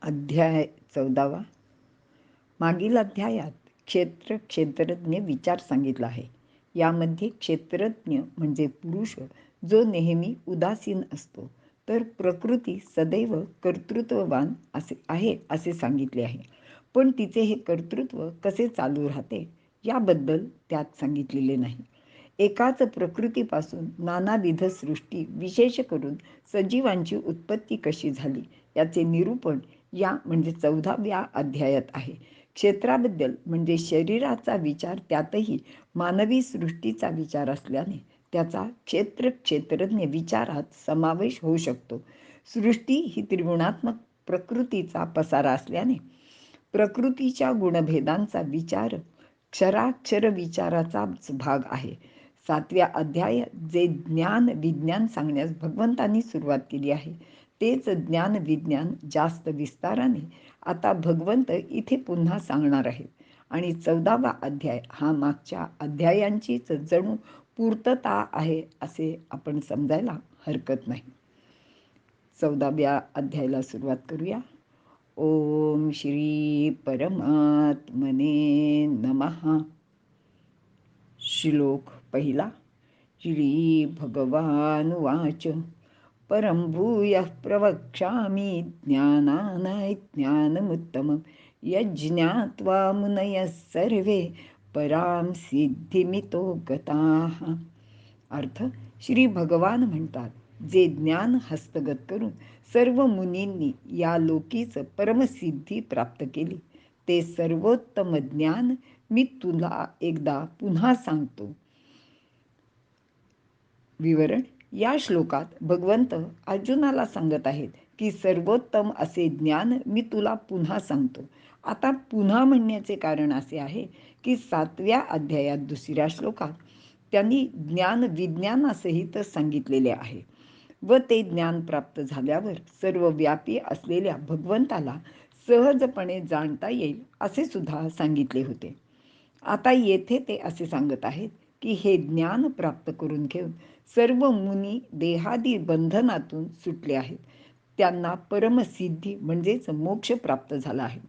अध्याय 14वा. मागील अध्यायात क्षेत्रज्ञ विचार सांगितला आहे. यामध्ये क्षेत्रज्ञ म्हणजे पुरुष जो नेहमी उदासीन असतो, तर प्रकृती सदैव कर्तृत्ववान असे सांगितले आहे. पण तिचे हे कर्तृत्व कसे चालू राहते याबद्दल त्यात सांगितलेले नाही. एकाच प्रकृतीपासून नानाविध सृष्टी, विशेष करून सजीवांची उत्पत्ती कशी झाली याचे निरूपण या म्हणजे 14व्या अध्यायात आहे. क्षेत्राबद्दल म्हणजे शरीराचा विचार, त्यातही मानवी सृष्टीचा विचार असल्याने त्याचा क्षेत्रज्ञ विचारात समावेश होऊ शकतो. सृष्टी ही त्रिगुणात्मक प्रकृतीचा पसारा असल्याने प्रकृतीच्या गुणभेदांचा विचार क्षराक्षर विचाराचाच भाग आहे. 7व्या अध्यायात जे ज्ञान विज्ञान सांगण्यास भगवंतांनी सुरुवात केली आहे, तेच ज्ञान विज्ञान जास्त विस्ताराने आता भगवंत इथे पुन्हा सांगणार आहेत. आणि 14वा अध्याय हा मागच्या अध्यायांचीच जणू पूर्तता आहे असे आपण समजायला हरकत नाही. 14व्या अध्यायाला सुरुवात करूया. ओम श्री परमात्मने नमः. श्लोक पहिला. श्री भगवानुवाच परं भूयः प्रवक्ष्यामि ज्ञानानां ज्ञानमुत्तमं यज्ञात्वा मुनयः सर्वे परां सिद्धिमितो गताः. अर्थ: श्री भगवान म्हणतात, जे ज्ञान हस्तगत करून सर्व मुनींनी या लोकीच परमसिद्धी प्राप्त केली, ते सर्वोत्तम ज्ञान मी तुला एकदा पुन्हा सांगतो. विवरण. या श्लोकात भगवंत अर्जुनाला सांगत आहेत की सर्वोत्तम असे ज्ञान मी तुला पुन्हा सांगतो. आता पुन्हा म्हणण्याचे कारण असे आहे की 7व्या अध्यायात 2ऱ्या श्लोकात त्यांनी ज्ञान विज्ञानासहित सांगितलेले आहे व ते ज्ञान प्राप्त झाल्यावर सर्व व्यापी असलेल्या भगवंताला सहजपणे जाणता येईल असे सुद्धा सांगितले होते. आता येथे ते असे सांगत आहेत की हे ज्ञान प्राप्त करून घेऊन सर्व मुनी देहादी बंधनातून सुटले आहेत. त्यांना परमसिद्धी म्हणजेच मोक्ष प्राप्त झाला आहे.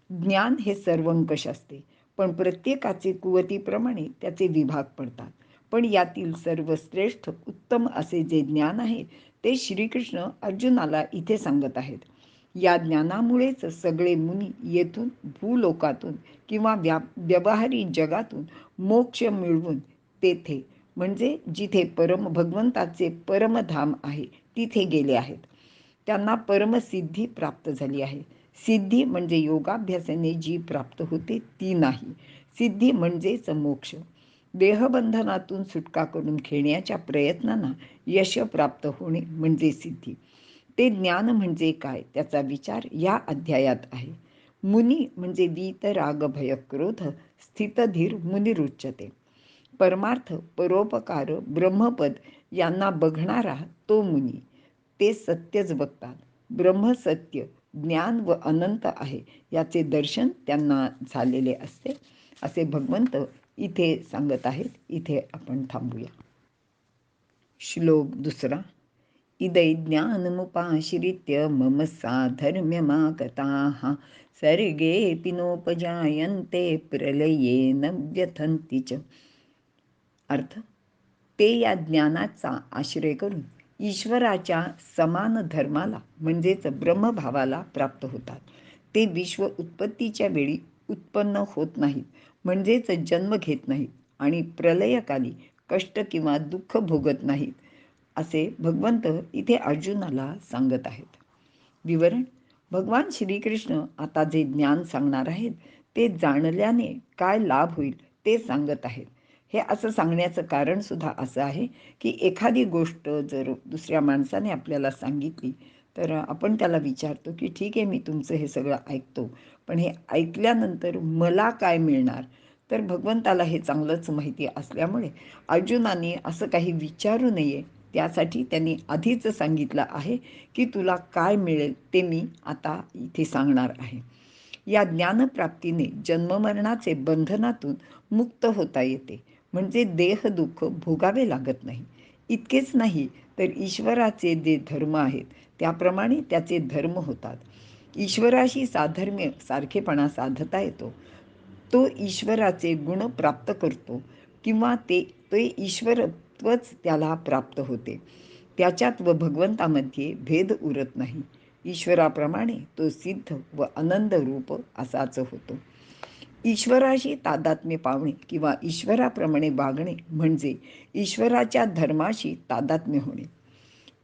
ज्ञान हे सर्वंकष असते, पण प्रत्येकाचे कुवतीप्रमाणे त्याचे विभाग पडतात. पण यातील सर्वश्रेष्ठ उत्तम असे जे ज्ञान आहे ते श्रीकृष्ण अर्जुनाला इथे सांगत आहेत. या ज्ञानामुळेच सगळे मुनी येथून भूलोकातून किंवा व्यवहारी जगातून मोक्ष मिळवून तेथे म्हणजे जिथे भगवंताचे परमधाम आहे तिथे गेले आहेत. त्यांना परमसिद्धी प्राप्त झाली आहे. सिद्धी म्हणजे योगाभ्यासाने जी प्राप्त होते ती नाही. सिद्धी म्हणजेच मोक्ष. देहबंधनातून सुटका करून घेण्याच्या प्रयत्नांना यश प्राप्त होणे म्हणजे सिद्धी. ते ज्ञान म्हणजे काय त्याचा विचार या अध्यायात आहे. मुनी म्हणजे वीत राग भय क्रोध स्थितधीर मुनिरुच्यते. परमार्थ, परोपकार, ब्रह्मपद यांना बघणारा तो मुनी. ते सत्यच बघतात. ब्रह्म सत्य, ज्ञान व अनंत आहे याचे दर्शन त्यांना झालेले असते असे भगवंत इथे सांगत आहेत. इथे आपण थांबूया. श्लोक 2. इदै ज्ञानमुपाश्रित्य मम साधर्म्यमागताः सर्गेऽपि नोपजायन्ते प्रलयेन व्यथन्ति च. अर्थ: ते या ज्ञानाचा आश्रय करून ईश्वराच्या समान धर्माला म्हणजेच ब्रह्मभावाला प्राप्त होतात. ते विश्व उत्पत्तीच्या वेळी उत्पन्न होत नाहीत म्हणजेच जन्म घेत नाहीत आणि प्रलयकाली कष्ट किंवा दुःख भोगत नाहीत असे भगवंत इथे अर्जुनाला सांगत आहेत. विवरण. भगवान श्रीकृष्ण आता जे ज्ञान सांगणार आहेत ते जाणल्याने काय लाभ होईल ते सांगत आहेत. हे असं सांगण्याचं कारण सुद्धा असं आहे की एखादी गोष्ट जर दुसऱ्या माणसाने आपल्याला सांगितली तर आपण त्याला विचारतो की ठीक आहे, मी तुमचं हे सगळं ऐकतो, पण हे ऐकल्यानंतर मला काय मिळणार. तर भगवंताला हे चांगलंच माहिती असल्यामुळे अर्जुनाने असं काही विचारू नये. त्यासाठी त्यांनी आधीच सांगितलं आहे की तुला काय मिळेल ते मी आता इथे सांगणार आहे. या ज्ञानप्राप्तीने जन्ममरणाचे बंधनातून मुक्त होता येते, म्हणजे देह दुःख भोगावे लागत नाही. इतकेच नाही तर ईश्वराचे जे धर्म आहेत त्याप्रमाणे त्याचे धर्म होतात. ईश्वराशी साधर्म्य सारखेपणा साधता येतो. तो ईश्वराचे गुण प्राप्त करतो किंवा ते ईश्वरत्वच त्याला प्राप्त होते. त्याच्यात व भगवंतामध्ये भेद उरत नाही. ईश्वराप्रमाणे तो सिद्ध व आनंद रूप असाच होतो. ईश्वराशी तादात्म्य पावणे किंवा ईश्वराप्रमाणे वागणे म्हणजे ईश्वराच्या धर्माशी तादात्म्य होणे.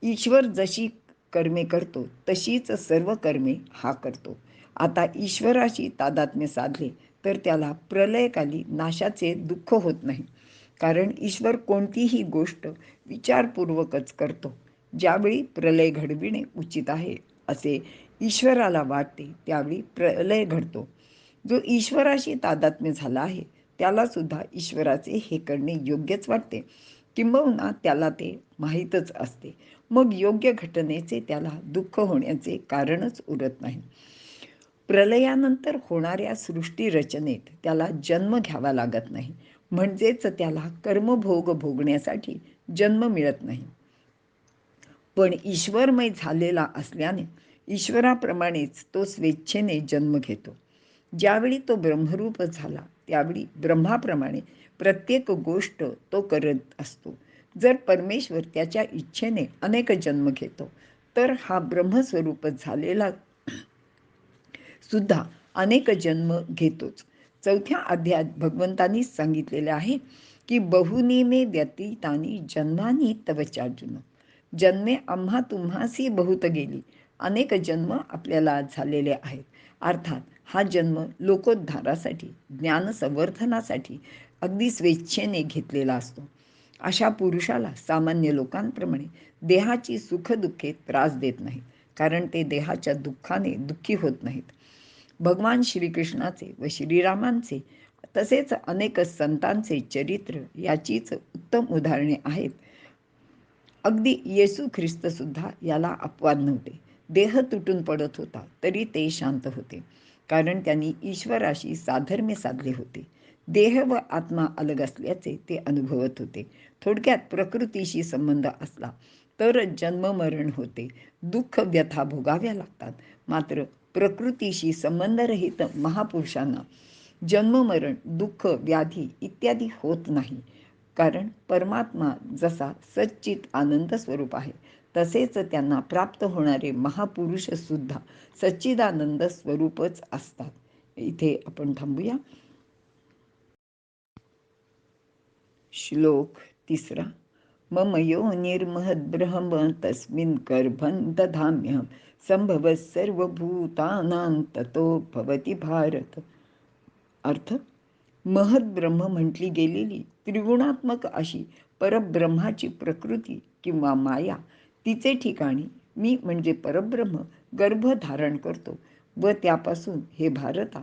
ईश्वर जशी कर्मे करतो तशीच सर्व कर्मे हा करतो. आता ईश्वराशी तादात्म्य साधले तर त्याला प्रलयकाली नाशाचे दुःख होत नाही. कारण ईश्वर कोणतीही गोष्ट विचारपूर्वकच करतो. ज्यावेळी प्रलय घडविणे उचित आहे असे ईश्वराला वाटते त्यावेळी प्रलय घडतो. जो ईश्वराशी तादात्म्य झाला आहे त्याला सुद्धा ईश्वराचे हे करणे योग्यच वाटते, किंबहुना त्याला ते माहीतच असते. मग योग्य घटनेचे त्याला दुःख होण्याचे कारणच उरत नाही. प्रलयानंतर होणाऱ्या सृष्टी रचनेत त्याला जन्म घ्यावा लागत नाही, म्हणजेच त्याला कर्मभोग भोगण्यासाठी जन्म मिळत नाही. पण ईश्वरमय झालेला असल्याने ईश्वराप्रमाणेच तो स्वेच्छेने जन्म घेतो. ज्यावेळी तो ब्रह्मरूप झाला त्यावेळी ब्रह्माप्रमाणे प्रत्येक गोष्ट तो करत असतो. जर परमेश्वर त्याच्या इच्छेने अनेक जन्म घेतो तर हा ब्रह्मस्वरूप झालेला सुद्धा अनेक जन्म घेतोच. 4थ्या अध्यायात भगवंतांनी सांगितलेले आहे की बहुनी मे व्यतीतानी जन्मानी तव चार्जुन. जन्मे आम्हा तुम्हासी बहुत गेली. अनेक जन्म आपल्याला झालेले आहेत. अर्थात हा जन्म लोकोद्धारासाठी, ज्ञानसंवर्धनासाठी अगदी स्वेच्छेने घेतलेला असतो. अशा पुरुषाला सामान्य लोकांप्रमाणे देहाची सुखदुःखे त्रास देत नाहीत, कारण ते देहाच्या दुःखाने दुःखी होत नाहीत. भगवान श्रीकृष्णाचे व श्रीरामांचे तसेच अनेक संतांचे चरित्र याचीच उत्तम उदाहरणे आहेत. अगदी येशू ख्रिस्त सुद्धा याला अपवाद नव्हते. देह तुटून पडत होता तरी ते शांत होते, कारण त्यांनी ईश्वराशी साधर्म्य साधले होते. देह व आत्मा अलग असल्याचे ते अनुभवत होते. थोडक्यात प्रकृतीशी संबंध असला तर जन्ममरण होते, दुःख व्यथा भोगाव्या लागतात. मात्र प्रकृतीशी संबंधरहित महापुरुषांना जन्ममरण, दुःख, व्याधी इत्यादी होत नाही. कारण परमात्मा जसा सच्चित आनंद स्वरूप आहे तसेच त्यांना प्राप्त होणारे महापुरुष सुद्धा सच्चिदानंद स्वरूपच असतात. इथे आपण थांबूया. श्लोक 3. मम योनिर्महद्ब्रह्म तस्मिन् गर्भं दधाम्यहं संभवः सर्वभूतानां ततो भवति भारत. अर्थ: महद्ब्रह्म म्हटली गेलेली त्रिगुणात्मक अशी परब्रह्माची प्रकृती किंवा माया, तिचे ठिकाणी मी म्हणजे परब्रह्म गर्भ धारण करतो व त्यापासून हे भारता,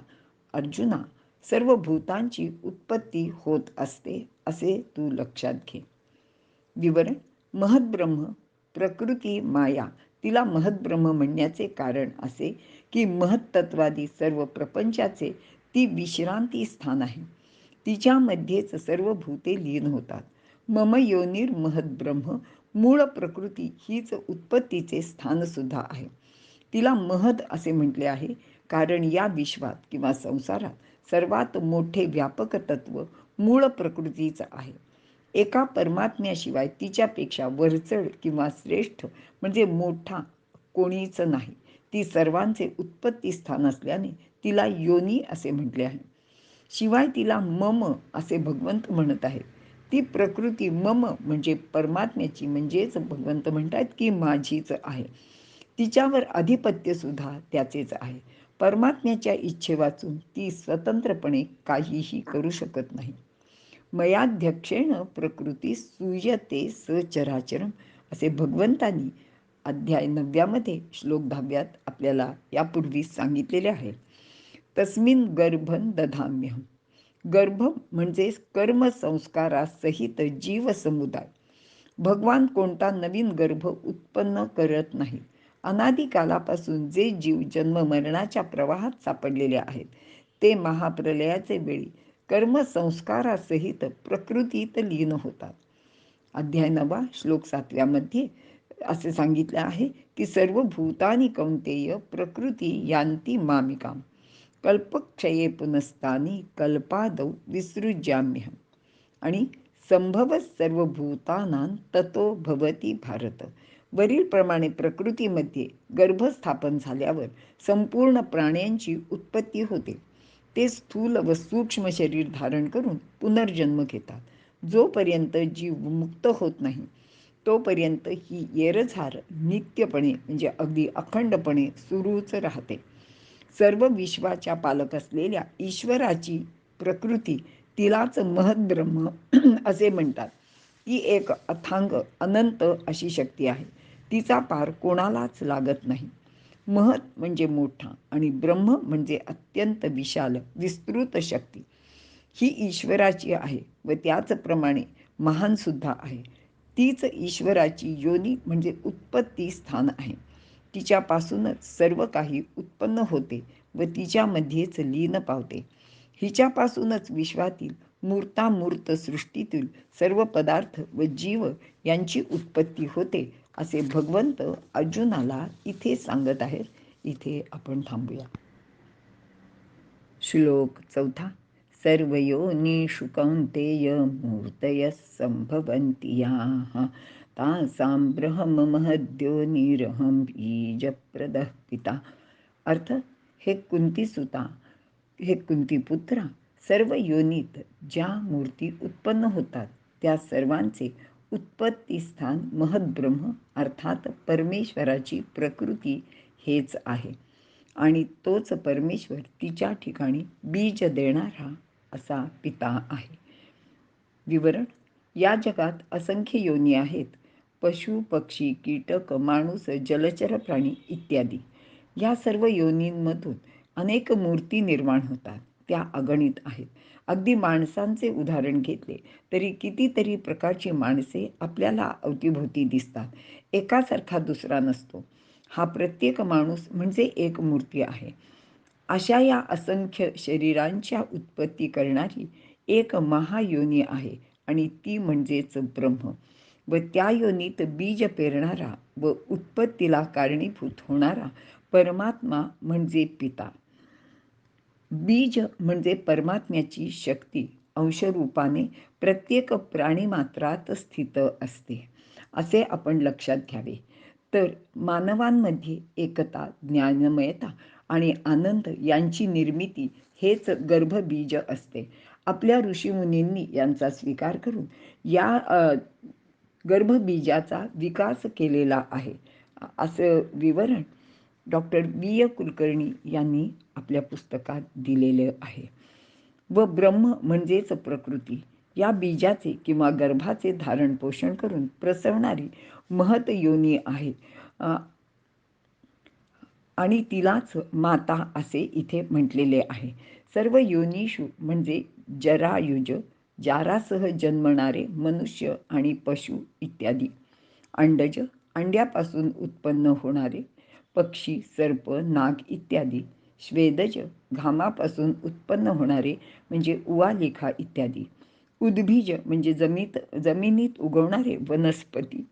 अर्जुना, सर्व भूतांची उत्पत्ती होत असते असे तू लक्षात घे. विवरण: महद्ब्रह्म प्रकृती माया, तिला महद्ब्रह्म म्हणण्याचे कारण असे की महत्त्वादी सर्व प्रपंचाचे ती विश्रांती स्थान आहे. तिच्यामध्येच सर्व भूते लीन होतात. मम योनिर महद्ब्रह्म, मूळ प्रकृती हीच उत्पत्तीचे स्थान सुद्धा आहे. तिला महद असे म्हटले आहे कारण या विश्वात किंवा संसारात सर्वात मोठे व्यापक तत्व मूळ प्रकृतीच आहे. एका परमात्म्याशिवाय तिच्यापेक्षा वरचढ किंवा श्रेष्ठ म्हणजे मोठा कोणीच नाही. ती सर्वांचे उत्पत्ती स्थान असल्याने तिला योनी असे म्हटले आहे. शिवाय तिला मम असे भगवंत म्हणत आहेत. ती प्रकृती मम म्हणजे परमात्म्याची, म्हणजेच भगवंत म्हणतात की माझीच आहे. तिच्यावर अधिपत्य सुद्धा त्याचेच आहे. परमात्म्याच्या इच्छेवाचून ती स्वतंत्रपणे काहीही करू शकत नाही. मयाध्यक्षेण प्रकृती सूयते सचराचरम असे भगवंतांनी अध्याय 9 श्लोक 10 आपल्याला यापूर्वी सांगितलेले आहे. तस्मिन् गर्भं दधाम्यहं. गर्भ म्हणजे कर्मसंस्कारासहित जीवसमुदाय. भगवान कोणता नवीन गर्भ उत्पन्न करत नाही. अनादिकालापासून जे जीव जन्म मरणाच्या प्रवाहात सापडलेले आहेत ते महाप्रलयाचे वेळी कर्मसंस्कारासहित प्रकृतीत लीन होतात. अध्याय 9 श्लोक 7 असे सांगितले आहे की सर्व भूतानी कौंतेय प्रकृती यांती मामिकाम कल्पक्षये पुनस्तानी कल्पादौ विसृज्याम्यहम आणि संभव सर्व भूतानां ततो भवती भारत. वरील प्रमाणे प्रकृतीमध्ये गर्भस्थापन झाल्यावर संपूर्ण प्राण्यांची उत्पत्ती होते. ते स्थूल व सूक्ष्म शरीर धारण करून पुनर्जन्म घेतात. जोपर्यंत जीव मुक्त होत नाही तोपर्यंत ही येरझार नित्यपणे म्हणजे अगदी अखंडपणे सुरूच राहते. सर्व विश्वाच्या पालक असलेल्या ईश्वराची प्रकृती तिलाच महद्ब्रह्म असे म्हणतात. ती एक अथांग अनंत अशी शक्ती आहे. तिचा पार कोणालाच लागत नाही. महत म्हणजे मोठा आणि ब्रह्म म्हणजे अत्यंत विशाल विस्तृत शक्ती. ही ईश्वराची आहे व त्याचप्रमाणे महान सुद्धा आहे. तीच ईश्वराची योनी म्हणजे उत्पत्ती स्थान आहे. तिच्यापासूनच सर्व काही उत्पन्न होते व तिच्यामध्येच लीन पावते. हिच्यापासूनच विश्वातील मूर्तामूर्त सृष्टीतील सर्व पदार्थ व जीव यांची उत्पत्ती होते असे भगवंत अर्जुनाला इथे सांगत आहेत. इथे आपण थांबूया. श्लोक 4. सर्वयोनिषु कौन्तेय मूर्तयः सम्भवन्ति याः तासां ब्रह्ममहद्योनिरहं बीजप्रदः पिता. अर्थ, हे कुंतीसुता, हे कुंतीपुत्रा, सर्व योनीत ज्या मूर्ती उत्पन्न होतात त्या सर्वांचे उत्पत्तीस्थान महद्ब्रह्म अर्थात परमेश्वराची प्रकृती हेच आहे आणि तोच परमेश्वर तिच्या ठिकाणी बीज देणारा असा पिता आहे. विवरण: या जगात असंख्य योनी आहेत. पशु, पक्षी, कीटक, माणूस, जलचर प्राणी इत्यादी. या सर्व योनींमधून अनेक मूर्ती निर्माण होतात. त्या अगणित आहेत. अगदी माणसांचे उदाहरण घेतले तरी कितीतरी प्रकारची माणसे आपल्याला अवतीभोवती दिसतात. एकासारखा दुसरा नसतो. हा प्रत्येक माणूस म्हणजे एक मूर्ती आहे. अशा या असंख्य शरीरांच्या उत्पत्ती करणारी एक महायोनी आहे आणि ती म्हणजेच ब्रह्म. व त्या योनीत बीज पेरणारा व उत्पत्तीला कारणीभूत होणारा परमात्मा म्हणजे पिता. बीज म्हणजे परमात्म्याची शक्ती अंशरूपाने प्रत्येक प्राणीमात्रात स्थित असते असे आपण लक्षात घ्यावे. तर मानवांमध्ये एकता, ज्ञानमयता आणि आनंद यांची निर्मिती हेच गर्भबीज असते. आपल्या ऋषीमुनींनी यांचा स्वीकार करून या गर्भबीजाचा विकास केलेला आहे असं विवरण डॉक्टर बी. कुलकर्णी यांनी आपल्या पुस्तकात दिलेले आहे. व ब्रह्म म्हणजेच प्रकृती या बीजाचे किंवा गर्भाचे धारण पोषण करून प्रसवणारी महत योनी आहे आणि तिलाच माता असे इथे म्हटलेले आहे. सर्व योनीषु म्हणजे जरायुज, जारासह जन्मणारे मनुष्य आणि पशु इत्यादी. अंडज, अंड्यापासून उत्पन्न होणारे पक्षी, सर्प, नाग इत्यादी. श्वेदज, घामापासून उत्पन्न होणारे म्हणजे उवालेखा इत्यादी. उद्भिज म्हणजे जमिनीत उगवणारे वनस्पती,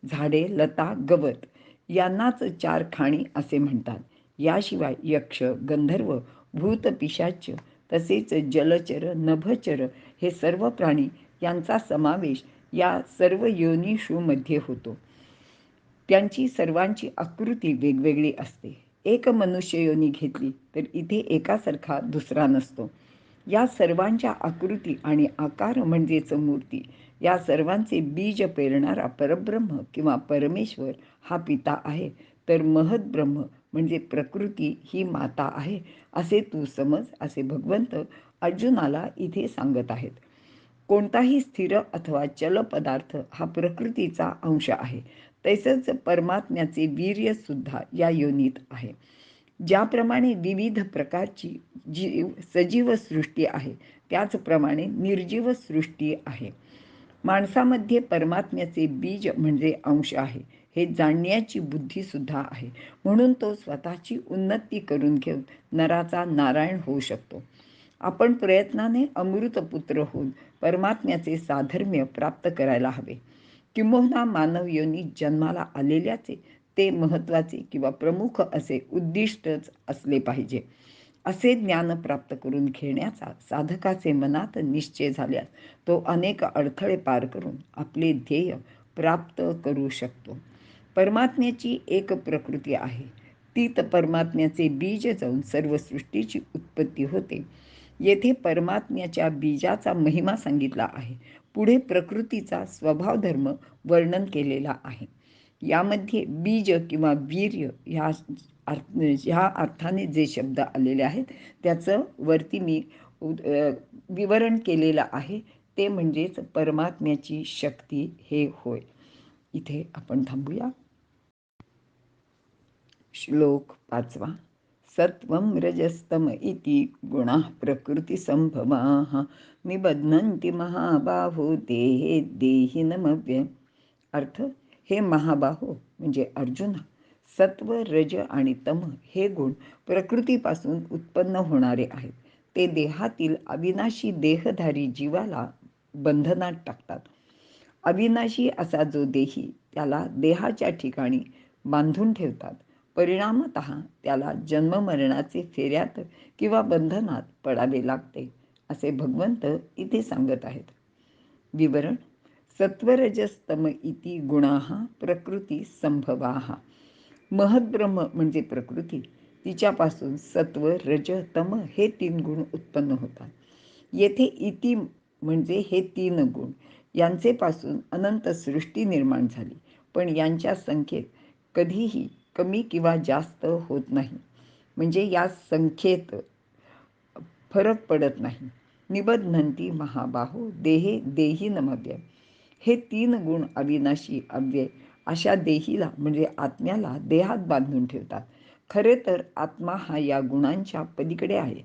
झाडे, लता, गवत यांनाच चार खाणी असे म्हणतात. याशिवाय यक्ष, गंधर्व, भूत, पिशाच तसेच जलचर, नभचर हे सर्व प्राणी यांचा समावेश या सर्व योनीषूमध्ये होतो. त्यांची सर्वांची आकृती वेगवेगळी असते. एक मनुष्य योनी घेतली तर इथे एकासारखा दुसरा नसतो. या सर्वांच्या आकृती आणि आकार म्हणजेच मूर्ती या सर्वांचे बीज पेरणारा परब्रह्म किंवा परमेश्वर हा पिता आहे. तर महद्ब्रह्म म्हणजे प्रकृती ही माता आहे असे तू समज असे भगवंत अर्जुनाला इथे सांगत आहेत. कोणताही स्थिर अथवा चल पदार्थ हा प्रकृतीचा अंश आहे. तसेच परमात्म्याचे वीर्य सुद्धा या योनीत आहे. ज्याप्रमाणे विविध प्रकारची सजीव सृष्टी आहे त्याचप्रमाणे निर्जीव सृष्टी आहे. माणसामध्ये परमात्म्याचे बीज म्हणजे अंश आहे हे जाणण्याची बुद्धी सुद्धा आहे. म्हणून तो स्वतःची उन्नती करून घेऊन नराचा नारायण होऊ शकतो. आपण प्रयत्नाने अमृतपुत्र होऊन परमात्म्याचे साधर्म्य प्राप्त करायला हवे. किंबहुना मानव योनी जन्माला आलेल्याचे ते महत्त्वाचे किंवा प्रमुख असे उद्दिष्टच असले पाहिजे. असे ज्ञान प्राप्त करून घेण्याचा साधकाचे मनात निश्चय झाल्यास तो अनेक अडथळे पार करून आपले ध्येय प्राप्त करू शकतो. परमात्म्याची एक प्रकृती आहे. तीत परमात्म्याचे बीज जाऊन सर्व सृष्टीची उत्पत्ती होते. येथे परमात्म्याच्या बीजाचा महिमा सांगितला आहे. पुढे प्रकृतीचा स्वभाव धर्म वर्णन केलेला आहे. यामध्ये बीज किंवा वीर्य ह्या अर्थाने जे शब्द आलेले आहेत त्याचं वरती मी विवरण केलेलं आहे. ते म्हणजेच परमात्म्याची शक्ती हे होय. इथे आपण थांबूया. श्लोक 5. सत्वं रजस्तम इति गुणाः प्रकृतिसंभवाः निबध्नन्ति महाबाहो देहे देहिनमव्ययम्. अर्थ, हे महाबाहो म्हणजे अर्जुना, सत्व, रज आणि तम हे गुण प्रकृतीपासून उत्पन्न होणारे आहेत. ते देहातील अविनाशी देहधारी जीवाला बंधनात टाकतात. अविनाशी असा जो देही त्याला देहाच्या ठिकाणी बांधून ठेवतात. परिणामतः त्याला जन्ममरणाचे फेऱ्यात किंवा बंधनात पडावे लागते, असे भगवंत इथे सांगत आहेत. विवरण. सत्वरजस्तम इति गुणाः प्रकृती संभवाः. महद्ब्रह्म म्हणजे प्रकृती, तिच्यापासून सत्व, रज, तम हे 3 गुण उत्पन्न होतात. येथे इति म्हणजे हे 3 गुण यांचे पासून अनंत सृष्टी निर्माण झाली, पण यांच्या संख्येत कधीही कमी किंवा जास्त होत नाही. म्हणजे या संख्येत फरक पडत नाही. निबध्नन्ति महाबाहो देहे देहिनमव्ययम्. हे 3 गुण अविनाशी अव्यय अशा देहीला म्हणजे आत्म्याला देहात बांधून ठेवतात. खरे तर आत्मा हा या गुणांच्या पलीकडे आहे.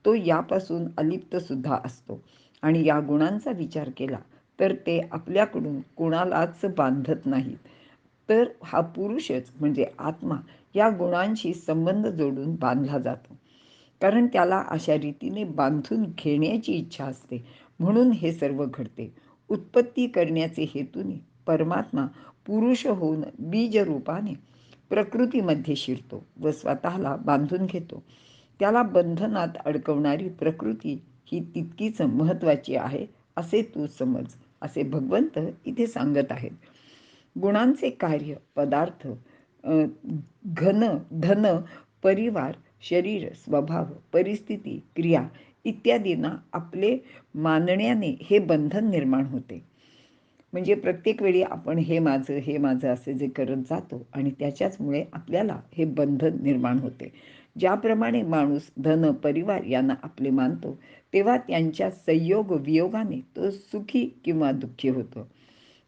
तो यापासून अलिप्त सुद्धा असतो आणि या गुणांचा विचार केला तर ते आपल्याकडून कोणालाच बांधत नाहीत. तर हा पुरुषच म्हणजे आत्मा या गुणांशी संबंध जोडून बांधला जातो, कारण त्याला अशा रीतीने बांधून घेण्याची इच्छा असते. म्हणून हे सर्व घडते. उत्पत्ती करण्याचे हेतूने परमात्मा पुरुष होऊन बीज रूपाने प्रकृतीमध्ये शिरतो व स्वतःला बांधून घेतो. त्याला बंधनात अडकवणारी प्रकृती ही तितकीच महत्त्वाची आहे असे तू समज, असे भगवंत इथे सांगत आहेत. गुणांचे कार्य, पदार्थ, घन, धन, परिवार, शरीर, स्वभाव, परिस्थिती, क्रिया इत्यादींना आपले मानण्याने हे बंधन निर्माण होते. म्हणजे प्रत्येक वेळी आपण हे माझं असे जे करत जातो आणि त्याच्याचमुळे आपल्याला हे बंधन निर्माण होते. ज्याप्रमाणे माणूस धन, परिवार यांना आपले मानतो, तेव्हा त्यांच्या संयोग वियोगाने तो सुखी किंवा दुःखी होतो.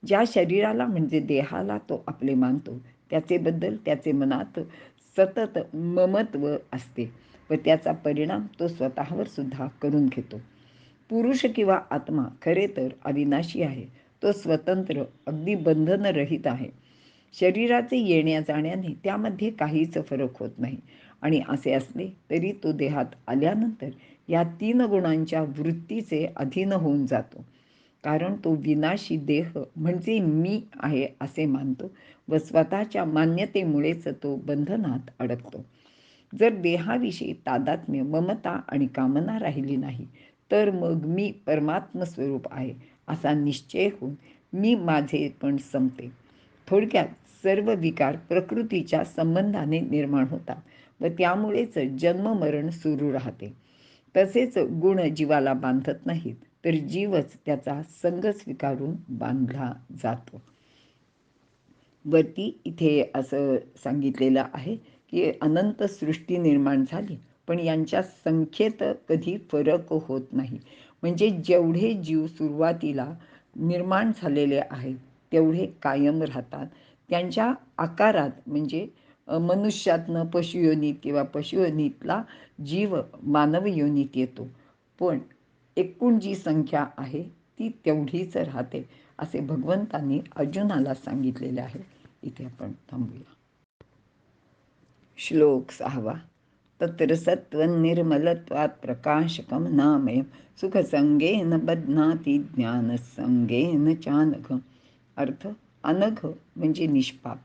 ज्या शरीराला म्हणजे देहाला तो आपले मानतो, त्याचेबद्दल त्याचे मनात सतत ममत्व असते व त्याचा परिणाम तो स्वतःवर सुद्धा करून घेतो. पुरुष किंवा आत्मा खरे तर अविनाशी आहे. तो स्वतंत्र, अगदी बंधनरहित आहे. शरीराचे येण्या जाण्याने त्यामध्ये काहीच फरक होत नाही आणि असे असले तरी तो देहात आल्यानंतर या 3 गुणांच्या वृत्तीचे अधीन होऊन जातो. कारण तो विनाशी देह म्हणजे मी आहे असे मानतो व स्वतःच्या मान्यतेमुळेच तो बंधनात अडकतो. जर देहाविषयी तादात्म्य, ममता आणि कामना राहिली नाही तर मग मी परमात्म स्वरूप आहे असा निश्चय होऊन मी माझे पण संपते. थोडक्यात सर्व विकार प्रकृतीच्या संबंधाने निर्माण होतात व त्यामुळेच जन्ममरण सुरू राहते. तसेच गुण जीवाला बांधत नाहीत, तर जीवच त्याचा संग स्वीकारून बांधला जातो. वरती इथे असं सांगितलेलं आहे की अनंत सृष्टी निर्माण झाली, पण यांच्या संख्येत कधी फरक होत नाही. म्हणजे जेवढे जीव सुरुवातीला निर्माण झालेले आहेत तेवढे कायम राहतात. त्यांच्या आकारात म्हणजे मनुष्यातनं पशुयोनीत किंवा पशुयोनीतला जीव मानव योनीत येतो, पण एकूण जी संख्या आहे ती तेवढीच राहते असे भगवंतांनी अर्जुनाला सांगितलेले आहे. इथे आपण थांबूया. श्लोक 6. तत्र सत्वं निर्मलत्वात् प्रकाशकं नामयं सुखसंगेन बध्नाति ज्ञानसंगेन चानघ. अर्थ, अनघ म्हणजे निष्पाप.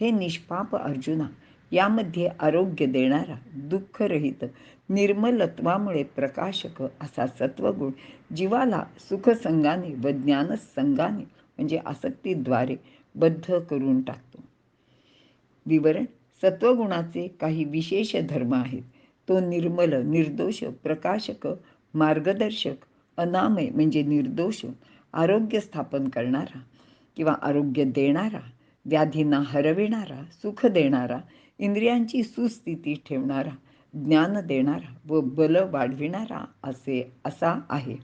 हे निष्पाप अर्जुना, यामध्ये आरोग्य देणारा, दुःखरहित, निर्मलत्वामुळे प्रकाशक असा सत्वगुण जीवाला सुखसंगाने व ज्ञानसंगाने म्हणजे आसक्तीद्वारे बद्ध करून टाकतो. विवरण: सत्वगुणाचे काही विशेष धर्म आहेत. तो निर्मल, निर्दोष, प्रकाशक, मार्गदर्शक, अनामय म्हणजे निर्दोष, आरोग्य स्थापन करणारा किंवा आरोग्य देणारा, व्याधींना हरविणारा, सुख देणारा, इंद्रियांची सुस्थिती ठेवणारा, ज्ञान देणारा व बल वाढविणारा असा आहे.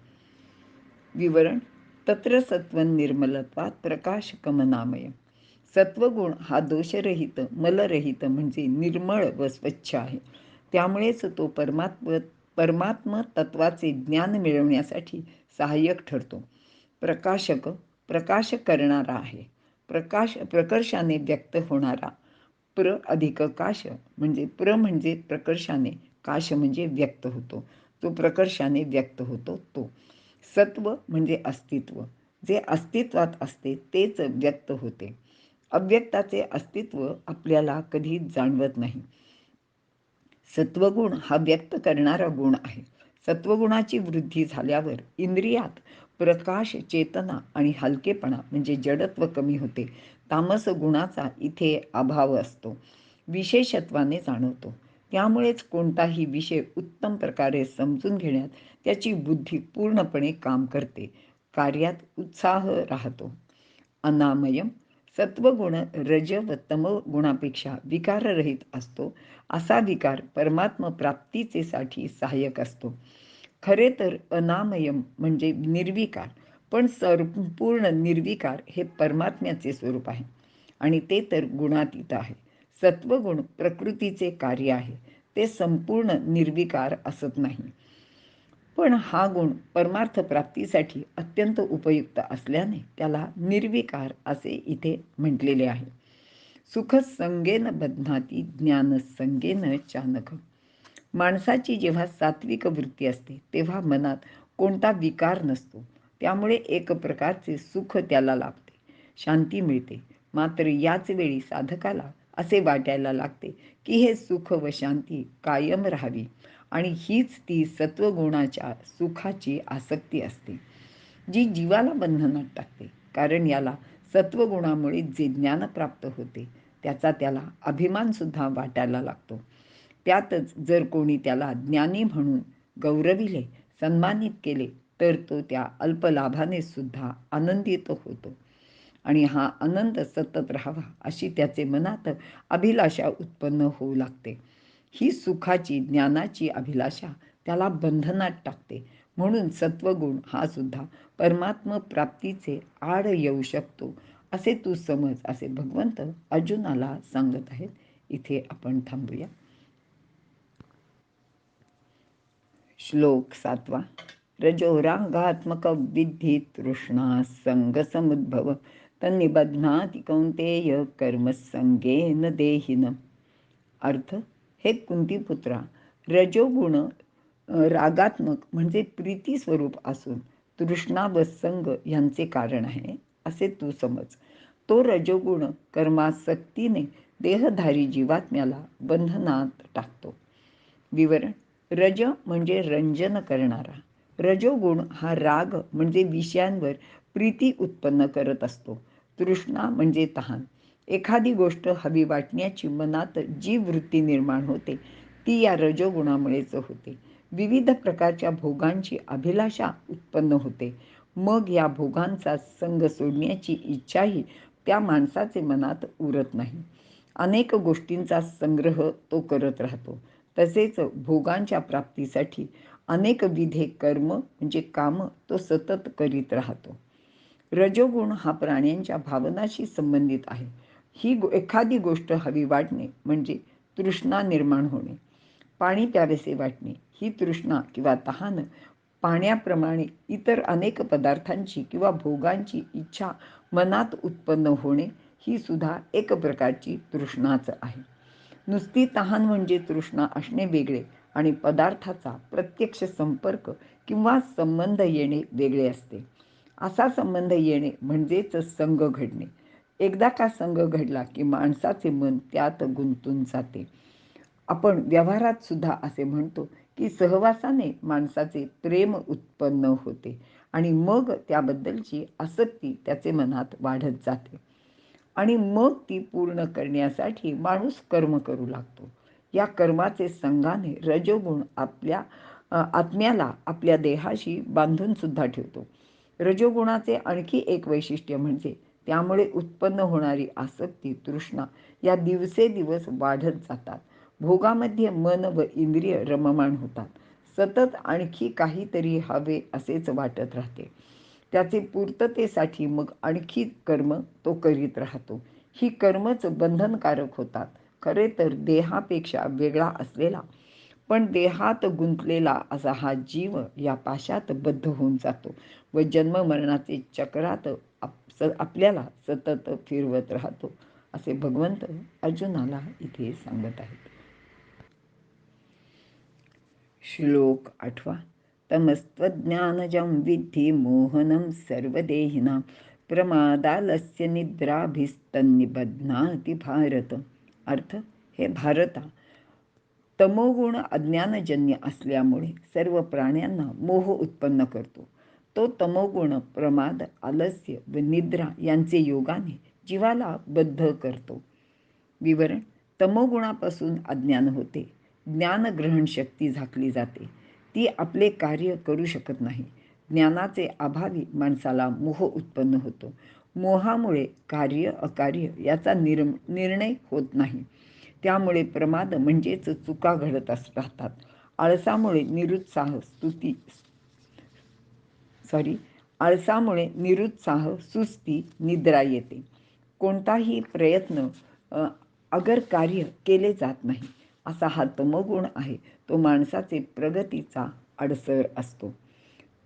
विवरण: तत्र सत्वं निर्मलत्वात् प्रकाशकमनामय. सत्वगुण हा दोषरहित, मलरहित म्हणजे निर्मळ व स्वच्छ आहे. त्यामुळेच तो परमात्म तत्वाचे ज्ञान मिळवण्यासाठी सहाय्यक ठरतो. प्रकाशक, प्रकाश करणारा आहे. प्रकर्षाने व्यक्त होणारा. प्र अधिक काश म्हणजे प्र म्हणजे प्रकर्षाने, काश म्हणजे व्यक्त होतो. तो प्रकर्षाने व्यक्त होतो तो. सत्व म्हणजे अस्तित्व. जे अस्तित्वात असते तेच व्यक्त होते. अव्यक्ताचे अस्तित्व आपल्याला कधी जाणवत नाही. सत्वगुण हा व्यक्त करणारा गुण आहे. सत्वगुणाची वृद्धी झाल्यावर इंद्रियात प्रकाश, चेतना आणि हलकेपणा म्हणजे जडत्व कमी होते. तामस गुणाचा इथे अभाव असतो, विशेषत्वाने जाणवतो. त्यामुळेच कोणताही विषय उत्तम प्रकारे समजून घेण्यात त्याची बुद्धी पूर्णपणे काम करते, कार्यात उत्साह राहतो. अनामयम, सत्वगुण रज व तम गुणापेक्षा विकाररहित असतो. असा विकार परमात्म प्राप्तीचे साठी सहाय्यक असतो. खरे तर अनामयम म्हणजे निर्विकार, पण संपूर्ण निर्विकार हे परमात्म्याचे स्वरूप आहे आणि ते तर गुणातीत आहे. सत्वगुण प्रकृतीचे कार्य आहे, ते संपूर्ण निर्विकार असत नाही. पण हा गुण परमार्थ प्राप्तीसाठी अत्यंत उपयुक्त असल्याने त्याला निर्विकार असे इथे म्हटलेले आहे. सुख संगेन बध्नाती ज्ञान संगेन चानक. माणसाची जेव्हा सात्विक वृत्ती असते तेव्हा मनात कोणता विकार नसतो. त्यामुळे एक प्रकारचे सुख त्याला लाभते, शांती मिळते. मात्र याच वेळी साधकाला असे वाटायला लागते की हे सुख व शांती कायम राहावी आणि हीच ती सत्वगुणाच्या सुखाची आसक्ती असते, जी जीवाला बंधनात टाकते. कारण याला सत्वगुणामुळे जे ज्ञान प्राप्त होते त्याचा त्याला अभिमानसुद्धा वाटायला लागतो. त्यातच जर कोणी त्याला ज्ञानी म्हणून गौरविले, सन्मानित केले तर तो त्या अल्पलाभाने सुद्धा आनंदित होतो आणि हा आनंद सतत राहावा अशी त्याचे मनात अभिलाषा उत्पन्न होऊ लागते. ही सुखाची, ज्ञानाची अभिलाषा त्याला बंधनात टाकते. म्हणून सत्वगुण हा सुद्धा परमात्म प्राप्तीचे आड येऊ शकतो असे तू समज, असे भगवंत अर्जुनाला सांगत आहेत. इथे आपण थांबूया. श्लोक 7. रजोरागात्मक विद्धि तृष्णा संगसमुद्भव तन्निबध्नाति कौंतेय कर्मसंगेन देहिन. अर्थ: हे कुंतीपुत्रा, रजोगुण रागात्मक म्हणजे प्रीती स्वरूप असून तृष्णा व संग यांचे कारण आहे असे तू समज. तो रजोगुण कर्मासक्तीने देहधारी जीवात्म्याला बंधनात टाकतो. विवरण: रज म्हणजे रंजन करणारा. रजोगुण हा राग म्हणजे विषयांवर प्रीती उत्पन्न करत असतो. तृष्णा म्हणजे तहान. एखादी गोष्ट हवी वाटण्याची मनात जी वृत्ती निर्माण होते ती या रजोगुणामुळेच होते. विविध प्रकारच्या भोगांची अभिलाषा उत्पन्न होते. मग या भोगांचा संग सोडण्याची इच्छाही त्या माणसाचे मनात उरत नाही. अनेक गोष्टींचा संग्रह तो करत राहतो. तसेच भोगांच्या प्राप्तीसाठी अनेक विधे कर्म म्हणजे काम तो सतत करीत राहतो. रजोगुण हा प्राण्यांच्या भावनाशी संबंधित आहे. ही एखादी गोष्ट हवी वाटणे म्हणजे तृष्णा निर्माण होणे. पाणी प्यावेसे वाटणे ही तृष्णा किंवा तहान. पाण्याप्रमाणे इतर अनेक पदार्थांची किंवा भोगांची इच्छा मनात उत्पन्न होणे ही सुद्धा एक प्रकारची तृष्णाच आहे. नुसती तहान म्हणजे तृष्णा असणे वेगळे आणि पदार्थाचा प्रत्यक्ष संपर्क किंवा संबंध येणे वेगळे असते. असा संबंध येणे म्हणजेच संग घडणे. एकदा का संग घडला की माणसाचे मन त्यात गुंतून जाते. आपण व्यवहारात सुद्धा असे म्हणतो की सहवासाने माणसाचे प्रेम उत्पन्न होते आणि मग त्याबद्दलची आसक्ती त्याचे मनात वाढत जाते आणि मग ती पूर्ण करण्यासाठी माणूस कर्म करू लागतो. या कर्माचे संघाने रजोगुण आत्म्याला आपल्या देहाशी बांधून सुद्धा ठेवतो. रजोगुणाचे आणखी एक वैशिष्ट्य म्हणजे त्यामुळे उत्पन्न होणारी आसक्ती, तृष्णा या दिवसेदिवस वाढत जातात. भोगामध्ये मन व इंद्रिय रममाण होतात. सतत आणखी काहीतरी हवे असेच वाटत राहते. त्याचे पूर्ततेसाठी मग आणखी कर्म तो करीत राहतो. ही कर्मच बंधनकारक होतात. खरे तर देहापेक्षा वेगळा असलेला पण देहात गुंतलेला असा हा जीव या पाशात बद्ध होऊन जातो व जन्ममरणाचे चक्रात आपल्याला सतत फिरवत राहतो, असे भगवंत अर्जुनाला इथे सांगत आहेत. श्लोक 8. तमस्त्वज्ञानजं विद्धि मोहनं सर्वदेहिनां प्रमादालस्य निद्राभिस्तन्निबध्नाति भारत. अर्थ, हे भारता, तमोगुण अज्ञानजन्य असल्यामुळे सर्व प्राण्यांना मोह उत्पन्न करतो. तो तमोगुण प्रमाद, आलस्य व निद्रा यांचे योगाने जीवाला बद्ध करतो. विवरण: तमोगुणापासून अज्ञान होते. ज्ञानग्रहण शक्ती झाकली जाते. ती आपले कार्य करू शकत नाही. ज्ञानाचे अभावी माणसाला मोह उत्पन्न होतो. मोहामुळे कार्य अकार्य याचा निर्णय होत नाही. त्यामुळे प्रमाद म्हणजेच चुका घडत राहतात. आळसामुळे निरुत्साह, सुस्ती, निद्रा येते. कोणताही प्रयत्न अगर कार्य केले जात नाही. असा हा तमोगुण आहे. तो माणसाचे प्रगतीचा अडसर असतो.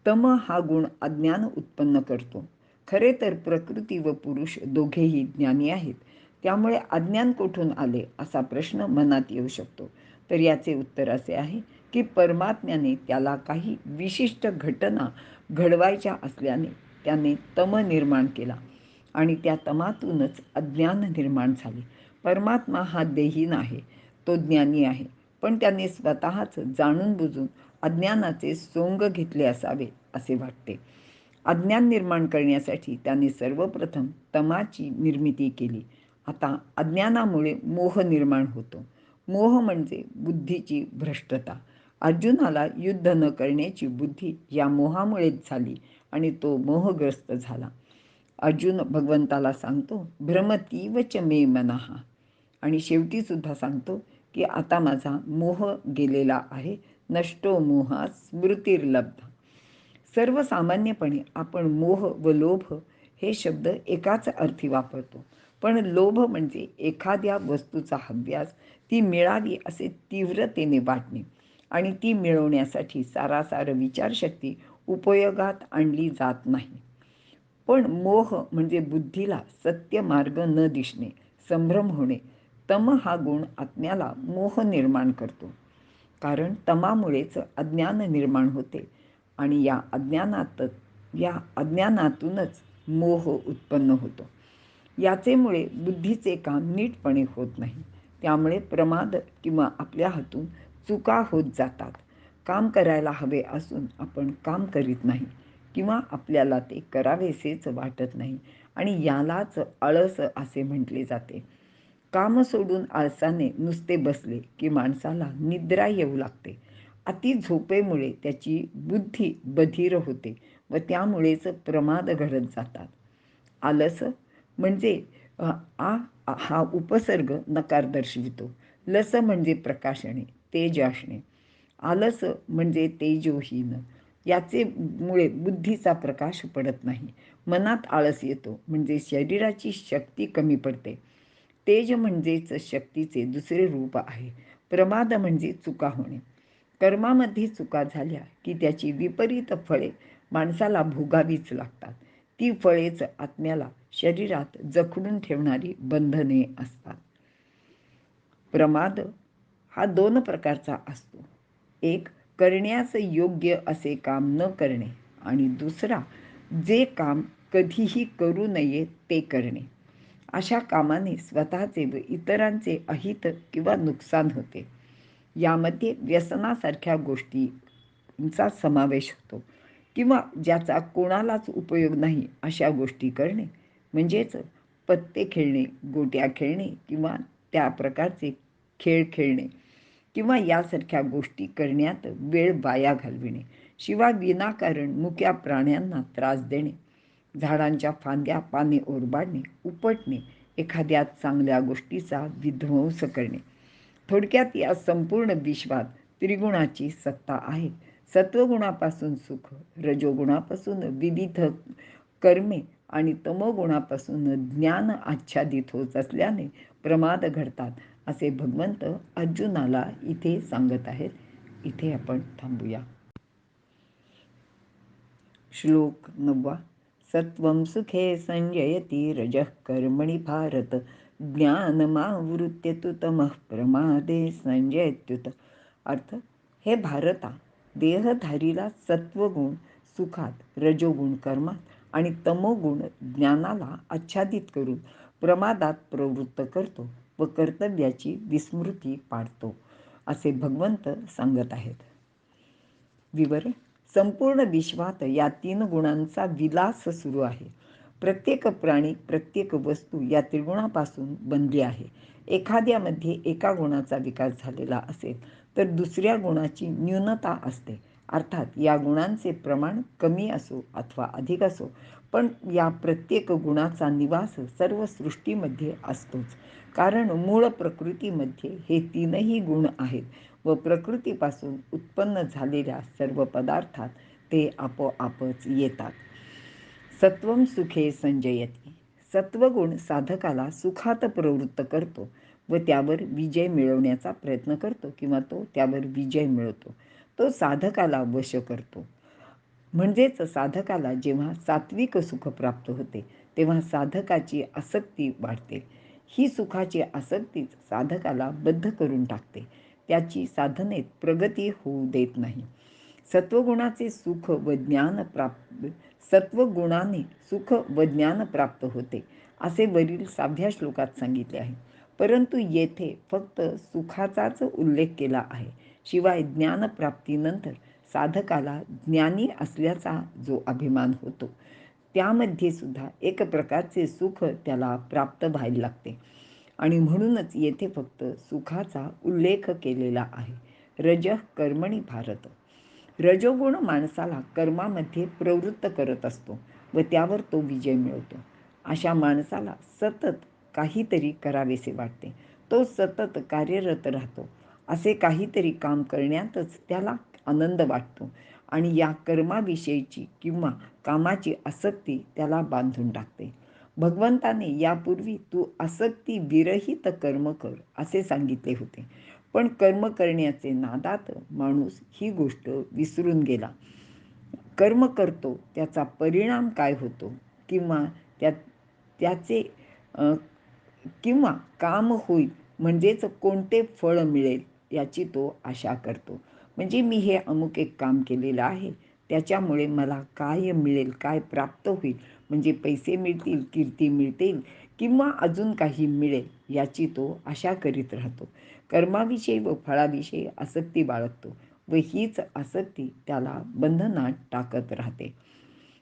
तम हा गुण अज्ञान उत्पन्न करतो. खरे तर प्रकृती व पुरुष दोघेही ज्ञानी आहेत. त्यामुळे अज्ञान कुठून आले असा प्रश्न मनात येऊ शकतो. तर याचे उत्तर असे आहे की परमात्म्याने त्याला काही विशिष्ट घटना घडवायच्या असल्याने त्याने तम निर्माण केला आणि त्या तमातूनच अज्ञान निर्माण झाले. परमात्मा हा देहीन आहे. तो ज्ञानी आहे. पण त्याने स्वतःच जाणून बुजून अज्ञानाचे सोंग घेतले असावे असे वाटते. अज्ञान निर्माण करण्यासाठी त्याने सर्वप्रथम तमाची निर्मिती केली. आता अज्ञानामुळे मोह निर्माण होतो. मोह म्हणजे बुद्धीची भ्रष्टता. अर्जुनाला युद्ध न करण्याची बुद्धी या मोहामुळेच झाली आणि तो मोहग्रस्त झाला. अर्जुन भगवंताला सांगतो, भ्रमतीव च मे मनः, आणि शेवटी सुद्धा सांगतो की आता माझा मोह गेलेला आहे. नष्टो मोहा स्मृतिर्लब्धा. सर्वसामान्यपणे आपण मोह व लोभ हे शब्द एकाच अर्थी वापरतो. पण लोभ म्हणजे एखाद्या वस्तूचा हव्यास, ती मिळावी असे तीव्रतेने वाटणे आणि ती मिळवण्यासाठी सारासार विचारशक्ती उपयोगात आणली जात नाही. पण मोह म्हणजे बुद्धीला सत्य मार्ग न दिसणे, संभ्रम होणे. तम हा गुण आत्म्याला मोह निर्माण करतो. कारण तमामुळेच अज्ञान निर्माण होते आणि या अज्ञानातूनच मोह उत्पन्न होतो. याचेमुळे बुद्धीचे काम नीटपणे होत नाही. त्यामुळे प्रमाद किंवा आपल्या हातून चुका होत जातात. काम करायला हवे असून आपण काम करीत नाही किंवा आपल्याला ते करावेसेच वाटत नाही आणि यालाच आळस असे म्हटले जाते. काम सोडून आळसाने नुसते बसले की माणसाला निद्रा येऊ लागते. अति झोपेमुळे त्याची बुद्धी बधीर होते व त्यामुळेच प्रमाद घडत जातात. आलस म्हणजे हा उपसर्ग नकार दर्शवितो. लस म्हणजे प्रकाशणे, तेज असणे. आलस म्हणजे तेजोहीन. याचेमुळे बुद्धीचा प्रकाश पडत नाही. मनात आळस येतो म्हणजे शरीराची शक्ती कमी पडते. तेज म्हणजेच शक्तीचे दुसरे रूप आहे. प्रमाद म्हणजे चुका होणे. कर्मामध्ये चुका झाल्या की त्याची विपरीत फळे माणसाला भोगावीच लागतात. ती फळेच आत्म्याला शरीरात जखडून ठेवणारी बंधने असतात. प्रमाद हा 2 प्रकारचा असतो. एक, करण्यास योग्य असे काम न करणे आणि दुसरा, जे काम कधीही करू नये ते करणे. अशा कामाने स्वतःचे व इतरांचे अहित किंवा नुकसान होते. यामध्ये व्यसनासारख्या गोष्टींचा समावेश होतो किंवा ज्याचा कोणालाच उपयोग नाही अशा गोष्टी करणे, म्हणजेच पत्ते खेळणे, गोट्या खेळणे किंवा त्या प्रकारचे खेळ खेळणे किंवा यासारख्या गोष्टी करण्यात वेळ वाया घालविणे, शिवाय विनाकारण मुक्या प्राण्यांना त्रास देणे, झाडांच्या फांद्या पाने ओरबाडणे, उपटणे, एखाद्या चांगल्या गोष्टीचा विध्वंस करणे. थोडक्यात या संपूर्ण विश्वात त्रिगुणाची सत्ता आहे. सत्वगुणापासून सुख, रजोगुणापासून विविध कर्मे आणि तमोगुणापासून ज्ञान आच्छादित होत असल्याने प्रमाद घडतात, असे भगवंत अर्जुनाला इथे सांगत आहेत. इथे आपण थांबूया. श्लोक 9. सत्वं सुखे संजयति रजः कर्मणि भारत ज्ञानमावृत्य तु तमः प्रमादे संजयत्युत. अर्थ, हे भारता, देहधारीला सत्वगुण सुखात, रजोगुण कर्मात आणि तमोगुण ज्ञानाला आच्छादित करून प्रमादात प्रवृत्त करतो व कर्तव्याची विस्मृती पाडतो, असे भगवंत सांगत आहेत. विवरण. संपूर्ण विश्वात या 3 गुणांचा विलास सुरू आहे. प्रत्येक प्राणी, प्रत्येक वस्तू या त्रिगुणापासून बनली आहे. एखाद्यामध्ये एका गुणाचा विकास झालेला असेल तर दुसऱ्या गुणाची न्यूनता असते. अर्थात या गुणांचे प्रमाण कमी असो अथवा अधिक असो, पण या प्रत्येक गुणाचा निवास सर्व सृष्टीमध्ये असतोच. कारण मूळ प्रकृतीमध्ये हे 3ही गुण आहेत व प्रकृतीपासून उत्पन्न झालेल्या सर्व पदार्थात ते आपोआपच येतात. सत्वं सुखे संजयती. सत्वगुण साधकाला सुखात प्रवृत्त करतो व त्यावर विजय मिळवण्याचा प्रयत्न करतो किंवा तो त्यावर विजय मिळवतो. तो साधकाला वश करतो. म्हणजेच साधकाला जेव्हा सात्विक सुख प्राप्त होते तेव्हा साधकाची आसक्ती वाढते. ही सुखाची आसक्तीच साधकाला बद्ध करून टाकते, त्याची साधनेत प्रगती होऊ देत नाही. सत्वगुणाचे सुख व ज्ञान प्राप्त सत्वगुणाने सुख व ज्ञान प्राप्त होते असे वरील 6व्या श्लोकात सांगितले आहे. परंतु येथे फक्त सुखाचाच उल्लेख केला आहे. शिवाय ज्ञानप्राप्तीनंतर साधकाला ज्ञानी असल्याचा जो अभिमान होतो त्यामध्ये सुद्धा एक प्रकारचे सुख त्याला प्राप्त व्हायला लागते आणि म्हणूनच येथे फक्त सुखाचा उल्लेख केलेला आहे. रजः कर्मणि भारत. रजोगुण माणसाला कर्मामध्ये प्रवृत्त करत असतो व त्यावर तो विजय मिळवतो. अशा माणसाला सतत काहीतरी करावेसे वाटते. तो सतत कार्यरत राहतो. असे काहीतरी काम करण्यातच त्याला आनंद वाटतो आणि या कर्माविषयीची किंवा कामाची आसक्ती त्याला बांधून टाकते. भगवंताने यापूर्वी तू आसक्ती विरहित कर्म कर असे सांगितले होते, पण कर्म करण्याचे नादात माणूस ही गोष्ट विसरून गेला. कर्म करतो त्याचा परिणाम काय होतो किंवा त्याचे किंवा काम होईल म्हणजेच कोणते फळ मिळेल याची तो आशा करतो. म्हणजे मी हे अमुक एक काम केलेलं आहे, त्याच्यामुळे मला काय मिळेल, काय प्राप्त होईल, म्हणजे पैसे मिळतील, कीर्ती मिळतील किंवा अजून काही मिळेल याची तो आशा करीत राहतो. कर्माविषयी व फळाविषयी आसक्ती बाळगतो व हीच आसक्ती त्याला बंधनात टाकत राहते.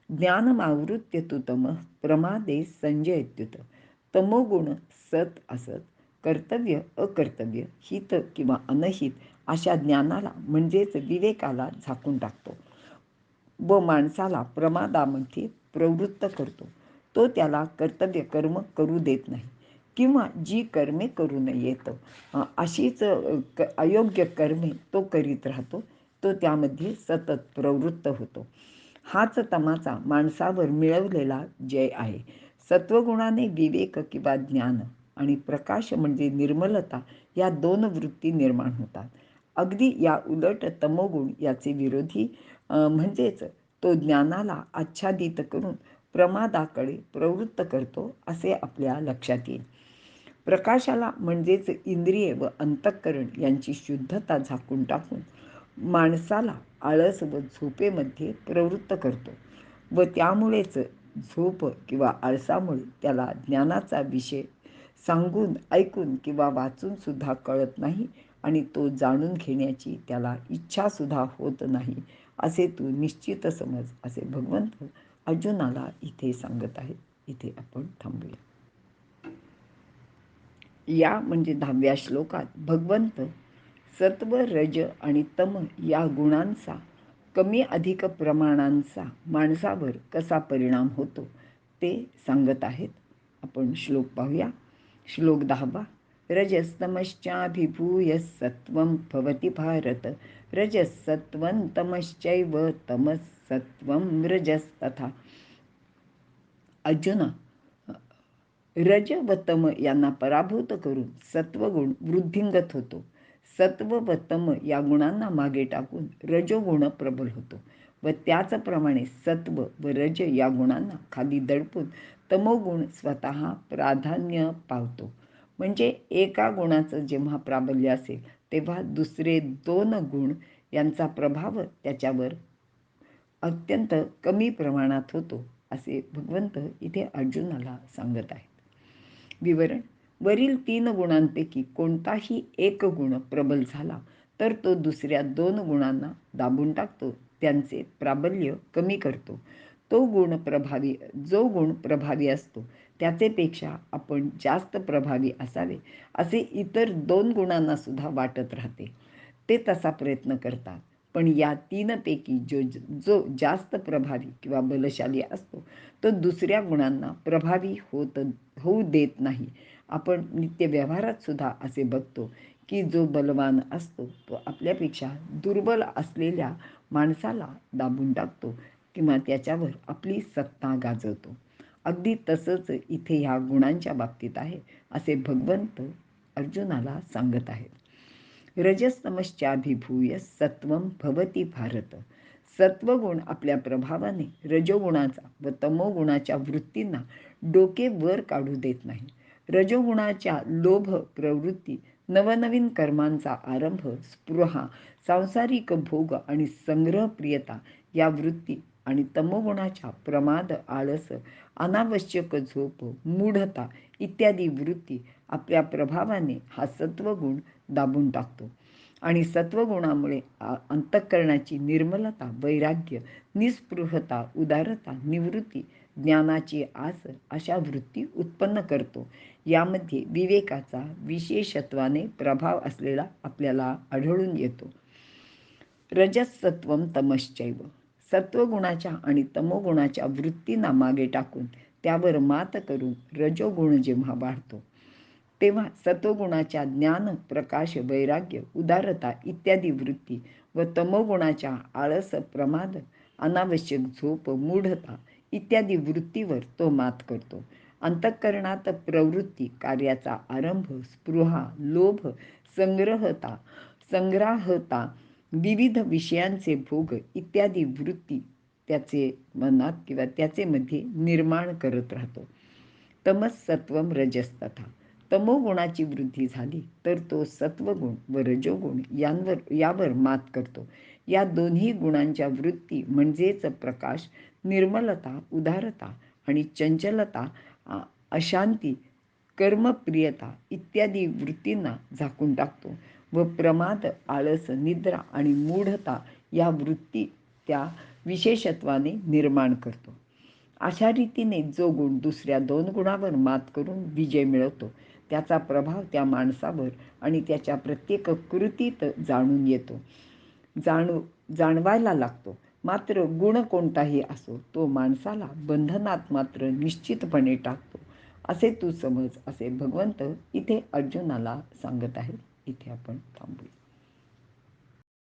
ज्ञानमावृत्य तु तमः प्रमादे संजयत्युत. तमोगुण सत असत, कर्तव्य अकर्तव्य, हित किंवा अनहित अशा ज्ञानाला म्हणजेच विवेकाला झाकून टाकतो व माणसाला प्रमादामध्ये प्रवृत्त करतो. तो त्याला कर्तव्य कर्म करू देत नाही किंवा जी कर्मे करू नयेत अशीच अयोग्य कर्मे तो करीत राहतो. तो त्यामध्ये सतत प्रवृत्त होतो. हाच तमाचा माणसावर मिळवलेला जय आहे. सत्वगुणाने विवेक किंवा ज्ञान आणि प्रकाश म्हणजे निर्मलता या 2 वृत्ती निर्माण होतात. अगदी या उलट तमोगुण याचे विरोधी म्हणजेच तो ज्ञानाला आच्छादित करून प्रमादाकडे प्रवृत्त करतो असे आपल्या लक्षात येईल. प्रकाशाला म्हणजेच इंद्रिये व अंतःकरण यांची शुद्धता झाकून टाकून माणसाला आळस व झोपेमध्ये प्रवृत्त करतो व त्यामुळेच झोप किंवा आळसामुळे त्याला ज्ञानाचा विषय सांगून ऐकून किंवा वाचून सुद्धा कळत नाही आणि तो जाणून घेण्याची त्याला इच्छा सुद्धा होत नाही असे तू निश्चित समज, असे भगवंत अर्जुनाला इथे सांगत आहे. इथे आपण थांबूया. या म्हणजे 10व्या श्लोकात भगवंत सत्व, रज आणि तम या गुणांचा कमी अधिक प्रमाणांचा माणसावर कसा परिणाम होतो ते सांगत आहेत. आपण श्लोक पाहूया. श्लोक 10. रजस्तमश्चाभिभूय सत्वं भवति भारत, रजसत्वं तमश्चैव तमसत्वं रजस्तथा. अर्जुना, रज व तम यांना पराभूत करून सत्वगुण वृद्धिंगत होतो. सत्व व तम या गुणांना मागे टाकून रजोगुण प्रबल होतो व त्याचप्रमाणे सत्व व रज या गुणांना खाली दडपून तमोगुण स्वतः प्राधान्य पावतो. म्हणजे एका गुणाचं जेव्हा प्राबल्य असेल तेव्हा दुसरे 2 गुण यांचा प्रभाव त्याच्यावर अत्यंत कमी प्रमाणात होतो, असे भगवंत इथे अर्जुनाला सांगत आहेत. विवरण. वरील 3 गुणांपैकी कोणताही एक गुण प्रबल झाला तर तो दुसऱ्या 2 गुणांना दाबून टाकतो, त्यांचे प्राबल्य कमी करतो. जो गुण प्रभावी असतो त्याचेपेक्षा आपण जास्त प्रभावी असावे असे इतर 2 गुणांना सुद्धा वाटत राहते. ते तसा प्रयत्न करतात, पण या 3 पैकी जो जास्त प्रभावी किंवा बलशाली असतो तो दुसऱ्या गुणांना प्रभावी होऊ देत नाही. आपण नित्य व्यवहारात सुद्धा असे बघतो की जो बलवान असतो तो आपल्यापेक्षा दुर्बल असलेल्या माणसाला दाबून टाकतो किंवा त्याच्यावर आपली सत्ता गाजवतो. अगदी तसंच इथे ह्या गुणांच्या बाबतीत आहे, असे भगवंत अर्जुनाला सांगत आहेत. रजस्तमश्चाभिभूय सत्वं भवति भारत. सत्वगुण आपल्या प्रभावाने रजोगुणाचा व तमोगुणाच्या वृत्तींना डोके वर काढू देत नाही. रजोगुणाच्या लोभ प्रवृत्ती, नवनवीन कर्मांचा आरंभ, स्पृहा, सांसारिक भोग आणि संग्रहप्रियता या वृत्ती आणि तमोगुणाच्या प्रमाद, आळस, अनावश्यक झोप, मूढता इत्यादी वृत्ती आपल्या प्रभावाने हा सत्वगुण दाबून टाकतो आणि सत्वगुणामुळे अंतःकरणाची निर्मलता, वैराग्य, निस्पृहता, उदारता, निवृत्ती, ज्ञानाची आस अशा वृत्ती उत्पन्न करतो. यामध्ये विवेकाचा विशेषत्वाने प्रभाव असलेला आपल्याला आढळून येतो. रजसत्वं तमश्चैव. सत्वगुणाच्या आणि तमोगुणाच्या वृत्तींना मागे टाकून त्यावर मात करून रजोगुण जेव्हा वाढतो तेव्हा सत्वगुणाच्या ज्ञान, प्रकाश, वैराग्य, उदारता इत्यादी वृत्ती व तमोगुणाच्या आळस, प्रमाद, अनावश्यक झोप, मूढता इत्यादी वृत्तीवर तो मात करतो. अंतःकरणात प्रवृत्ती, कार्याचा आरंभ, स्पृहा, लोभ, संग्राहता, विविध विषयांचे भोग इत्यादी वृत्ती त्याचे मनात किंवा त्याचे मध्ये निर्माण करत राहतो. तमस सत्वम रजस्तथा. तमोगुणाची वृद्धी झाली तर तो सत्वगुण व रजोगुण यावर मात करतो. या दोन्ही गुणांच्या वृत्ती म्हणजेच प्रकाश, निर्मलता, उदारता आणि चंचलता, अशांती, कर्मप्रियता इत्यादी वृत्तींना झाकून टाकतो व प्रमाद, आळस, निद्रा आणि मूढता या वृत्ती त्या विशेषत्वाने निर्माण करतो. अशा रीतीने जो गुण दुसऱ्या 2 गुणावर मात करून विजय मिळवतो त्याचा प्रभाव त्या माणसावर आणि त्याच्या प्रत्येक कृतीत जाणवायला लागतो. मात्र गुण कोणताही असो तो माणसाला बंधनात मात्र निश्चितपणे टाकतो, असे तू समज, असे भगवंत इथे अर्जुनाला सांगत आहे. इथे आपण थांबूया.